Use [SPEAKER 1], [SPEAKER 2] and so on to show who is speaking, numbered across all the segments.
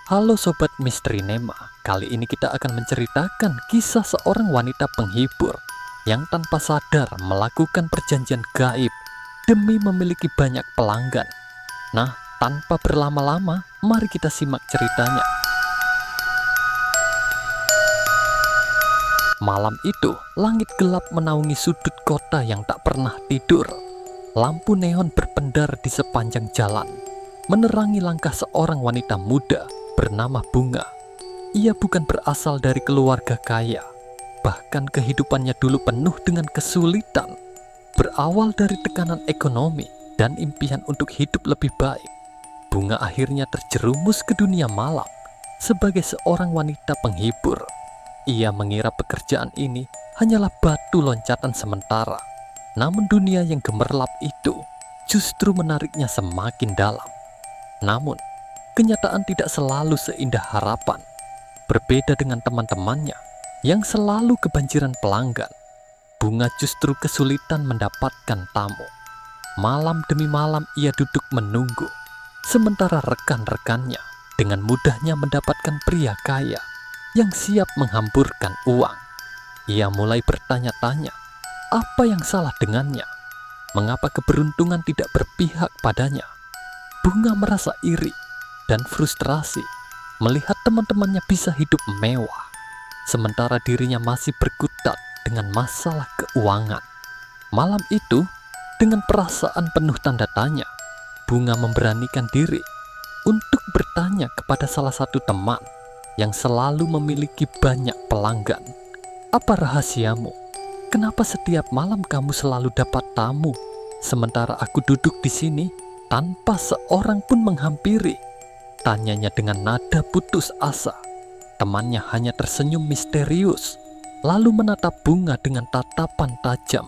[SPEAKER 1] Halo Sobat Misteri Nema, kali ini kita akan menceritakan kisah seorang wanita penghibur yang tanpa sadar melakukan perjanjian gaib demi memiliki banyak pelanggan. Nah, tanpa berlama-lama, mari kita simak ceritanya. Malam itu, langit gelap menaungi sudut kota yang tak pernah tidur. Lampu neon berpendar di sepanjang jalan, menerangi langkah seorang wanita muda bernama Bunga. Ia bukan berasal dari keluarga kaya, bahkan kehidupannya dulu penuh dengan kesulitan. Berawal dari tekanan ekonomi dan impian untuk hidup lebih baik, Bunga akhirnya terjerumus ke dunia malam sebagai seorang wanita penghibur. Ia mengira pekerjaan ini hanyalah batu loncatan sementara, namun dunia yang gemerlap itu justru menariknya semakin dalam. Namun, kenyataan tidak selalu seindah harapan. Berbeda dengan teman-temannya yang selalu kebanjiran pelanggan, Bunga justru kesulitan mendapatkan tamu. Malam demi malam ia duduk menunggu, sementara rekan-rekannya dengan mudahnya mendapatkan pria kaya yang siap menghamburkan uang. Ia mulai bertanya-tanya, apa yang salah dengannya? Mengapa keberuntungan tidak berpihak padanya? Bunga merasa iri dan frustrasi melihat teman-temannya bisa hidup mewah, sementara dirinya masih berkutat dengan masalah keuangan. Malam itu, dengan perasaan penuh tanda tanya, Bunga memberanikan diri untuk bertanya kepada salah satu teman yang selalu memiliki banyak pelanggan. Apa rahasiamu? Kenapa setiap malam kamu selalu dapat tamu, sementara aku duduk di sini tanpa seorang pun menghampiri? Tanyanya dengan nada putus asa. Temannya hanya tersenyum misterius, lalu menatap Bunga dengan tatapan tajam.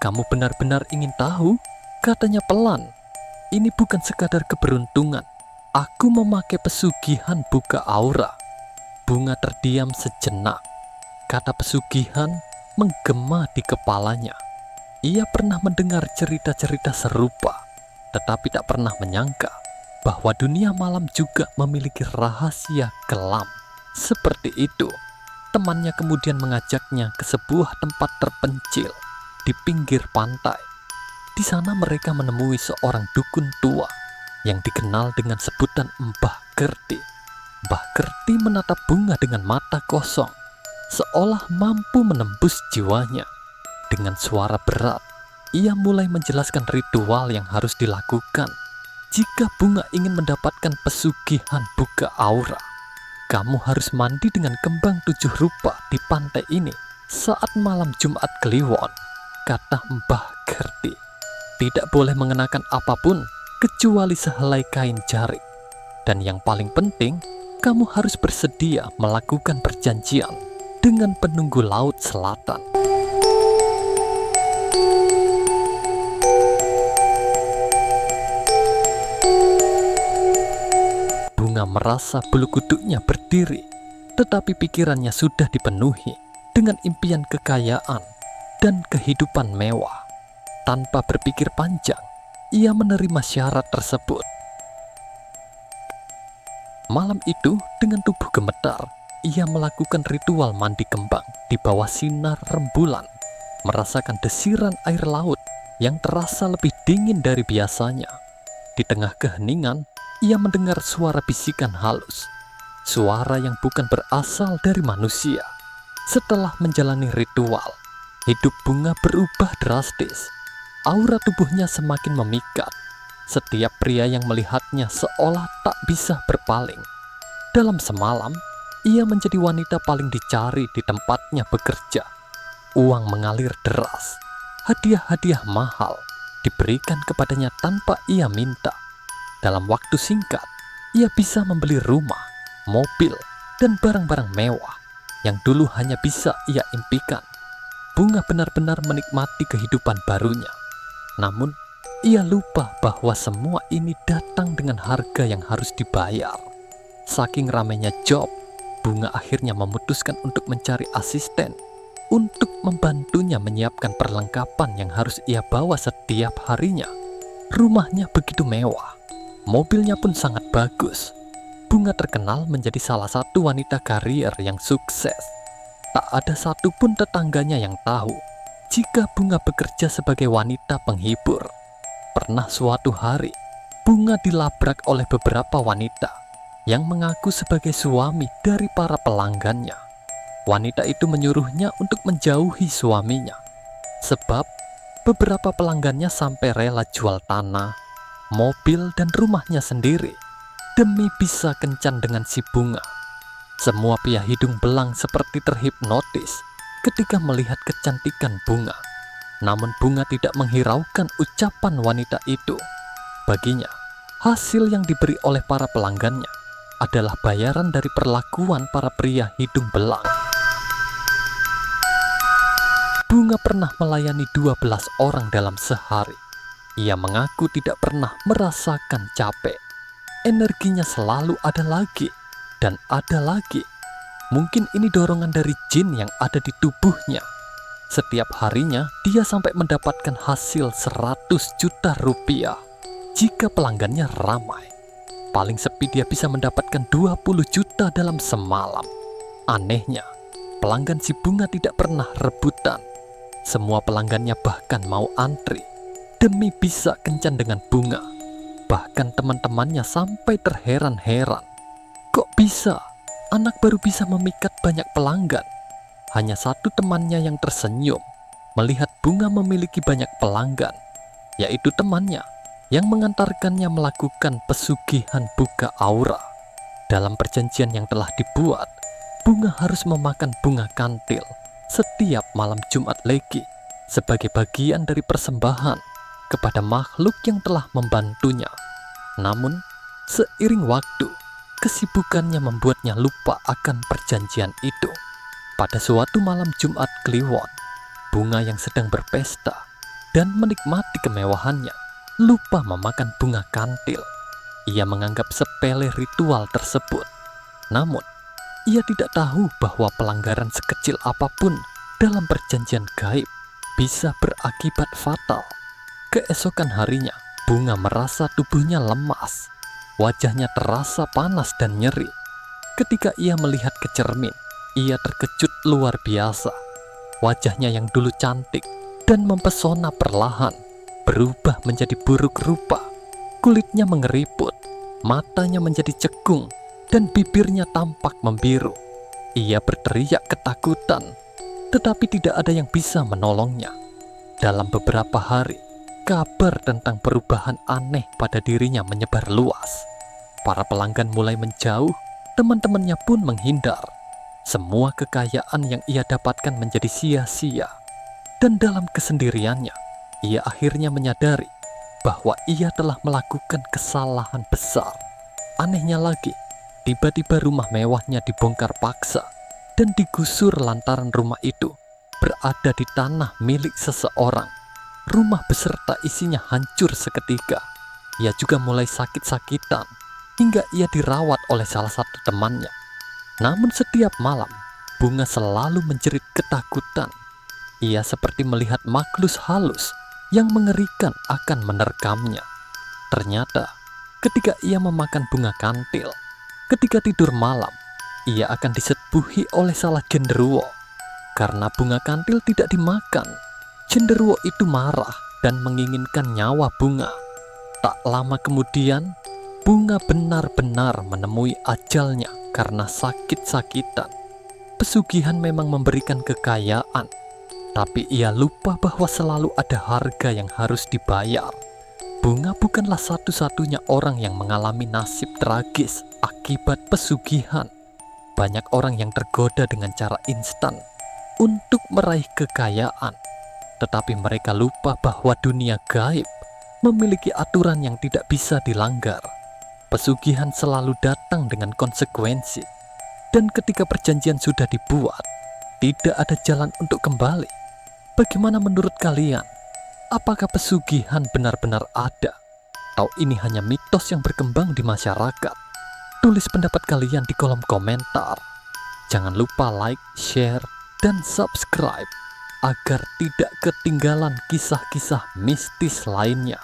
[SPEAKER 1] Kamu benar-benar ingin tahu? Katanya pelan. Ini bukan sekadar keberuntungan. Aku memakai pesugihan buka aura. Bunga terdiam sejenak. Kata pesugihan menggema di kepalanya. Ia pernah mendengar cerita-cerita serupa, tetapi tak pernah menyangka bahwa dunia malam juga memiliki rahasia kelam seperti itu. Temannya kemudian mengajaknya ke sebuah tempat terpencil di pinggir pantai. Di sana mereka menemui seorang dukun tua yang dikenal dengan sebutan Mbah Kerti. Mbah Kerti menatap Bunga dengan mata kosong, seolah mampu menembus jiwanya. Dengan suara berat, ia mulai menjelaskan ritual yang harus dilakukan jika Bunga ingin mendapatkan pesugihan buka aura. Kamu harus mandi dengan kembang 7 rupa di pantai ini saat malam Jumat Kliwon, kata Mbah Kerti. Tidak boleh mengenakan apapun kecuali sehelai kain jarik. Dan yang paling penting, kamu harus bersedia melakukan perjanjian dengan penunggu laut selatan. Bunga merasa bulu kuduknya berdiri, tetapi pikirannya sudah dipenuhi dengan impian kekayaan dan kehidupan mewah. Tanpa berpikir panjang, ia menerima syarat tersebut. Malam itu, dengan tubuh gemetar, ia melakukan ritual mandi kembang di bawah sinar rembulan, merasakan desiran air laut yang terasa lebih dingin dari biasanya. Di tengah keheningan, ia mendengar suara bisikan halus, suara yang bukan berasal dari manusia. Setelah menjalani ritual, hidup Bunga berubah drastis. Aura tubuhnya semakin memikat. Setiap pria yang melihatnya seolah tak bisa berpaling. Dalam semalam, ia menjadi wanita paling dicari di tempatnya bekerja. Uang mengalir deras. Hadiah-hadiah mahal diberikan kepadanya tanpa ia minta. Dalam waktu singkat, ia bisa membeli rumah, mobil, dan barang-barang mewah yang dulu hanya bisa ia impikan. Bunga benar-benar menikmati kehidupan barunya. Namun, ia lupa bahwa semua ini datang dengan harga yang harus dibayar. Saking ramainya job, Bunga akhirnya memutuskan untuk mencari asisten untuk membantunya menyiapkan perlengkapan yang harus ia bawa setiap harinya. Rumahnya begitu mewah, mobilnya pun sangat bagus. Bunga terkenal menjadi salah satu wanita karier yang sukses. Tak ada satupun tetangganya yang tahu jika Bunga bekerja sebagai wanita penghibur. Pernah suatu hari, Bunga dilabrak oleh beberapa wanita yang mengaku sebagai suami dari para pelanggannya. Wanita itu menyuruhnya untuk menjauhi suaminya, sebab beberapa pelanggannya sampai rela jual tanah, mobil, dan rumahnya sendiri demi bisa kencan dengan si Bunga. Semua pria hidung belang seperti terhipnotis ketika melihat kecantikan Bunga. Namun Bunga tidak menghiraukan ucapan wanita itu. Baginya, hasil yang diberi oleh para pelanggannya adalah bayaran dari perlakuan para pria hidung belang. Bunga pernah melayani 12 orang dalam sehari. Ia mengaku tidak pernah merasakan capek. Energinya selalu ada lagi dan ada lagi. Mungkin ini dorongan dari jin yang ada di tubuhnya. Setiap harinya dia sampai mendapatkan hasil 100 juta rupiah jika pelanggannya ramai. Paling sepi dia bisa mendapatkan 20 juta dalam semalam. Anehnya, pelanggan si Bunga tidak pernah rebutan. Semua pelanggannya bahkan mau antri demi bisa kencan dengan Bunga. Bahkan teman-temannya sampai terheran-heran. Kok bisa anak baru bisa memikat banyak pelanggan? Hanya satu temannya yang tersenyum melihat Bunga memiliki banyak pelanggan, yaitu temannya yang mengantarkannya melakukan pesugihan buka aura. Dalam perjanjian yang telah dibuat, Bunga harus memakan bunga kantil setiap malam Jumat Legi sebagai bagian dari persembahan kepada makhluk yang telah membantunya. Namun, seiring waktu, kesibukannya membuatnya lupa akan perjanjian itu. Pada suatu malam Jumat Kliwon, Bunga yang sedang berpesta dan menikmati kemewahannya lupa memakan bunga kantil. Ia menganggap sepele ritual tersebut. Namun, ia tidak tahu bahwa pelanggaran sekecil apapun dalam perjanjian gaib bisa berakibat fatal. Keesokan harinya, Bunga merasa tubuhnya lemas. Wajahnya terasa panas dan nyeri. Ketika ia melihat ke cermin, ia terkejut luar biasa. Wajahnya yang dulu cantik dan mempesona perlahan berubah menjadi buruk rupa. Kulitnya mengeriput, matanya menjadi cekung, dan bibirnya tampak membiru. Ia berteriak ketakutan, tetapi tidak ada yang bisa menolongnya. Dalam beberapa hari, kabar tentang perubahan aneh pada dirinya menyebar luas. Para pelanggan mulai menjauh, teman-temannya pun menghindar. Semua kekayaan yang ia dapatkan menjadi sia-sia. Dan dalam kesendiriannya, ia akhirnya menyadari bahwa ia telah melakukan kesalahan besar. Anehnya lagi, tiba-tiba rumah mewahnya dibongkar paksa dan digusur lantaran rumah itu berada di tanah milik seseorang. Rumah beserta isinya hancur seketika. Ia juga mulai sakit-sakitan hingga ia dirawat oleh salah satu temannya. Namun setiap malam, Bunga selalu menjerit ketakutan. Ia seperti melihat makhluk halus yang mengerikan akan menerkamnya. Ternyata, ketika ia memakan bunga kantil, ketika tidur malam, ia akan disepuhi oleh salah genderuwo. Karena bunga kantil tidak dimakan, genderuwo itu marah dan menginginkan nyawa Bunga. Tak lama kemudian, Bunga benar-benar menemui ajalnya karena sakit-sakitan. Pesugihan memang memberikan kekayaan, tapi ia lupa bahwa selalu ada harga yang harus dibayar. Bunga bukanlah satu-satunya orang yang mengalami nasib tragis akibat pesugihan. Banyak orang yang tergoda dengan cara instan untuk meraih kekayaan, tetapi mereka lupa bahwa dunia gaib memiliki aturan yang tidak bisa dilanggar. Pesugihan selalu datang dengan konsekuensi, dan ketika perjanjian sudah dibuat, tidak ada jalan untuk kembali. Bagaimana menurut kalian? Apakah pesugihan benar-benar ada? Atau ini hanya mitos yang berkembang di masyarakat? Tulis pendapat kalian di kolom komentar. Jangan lupa like, share, dan subscribe agar tidak ketinggalan kisah-kisah mistis lainnya.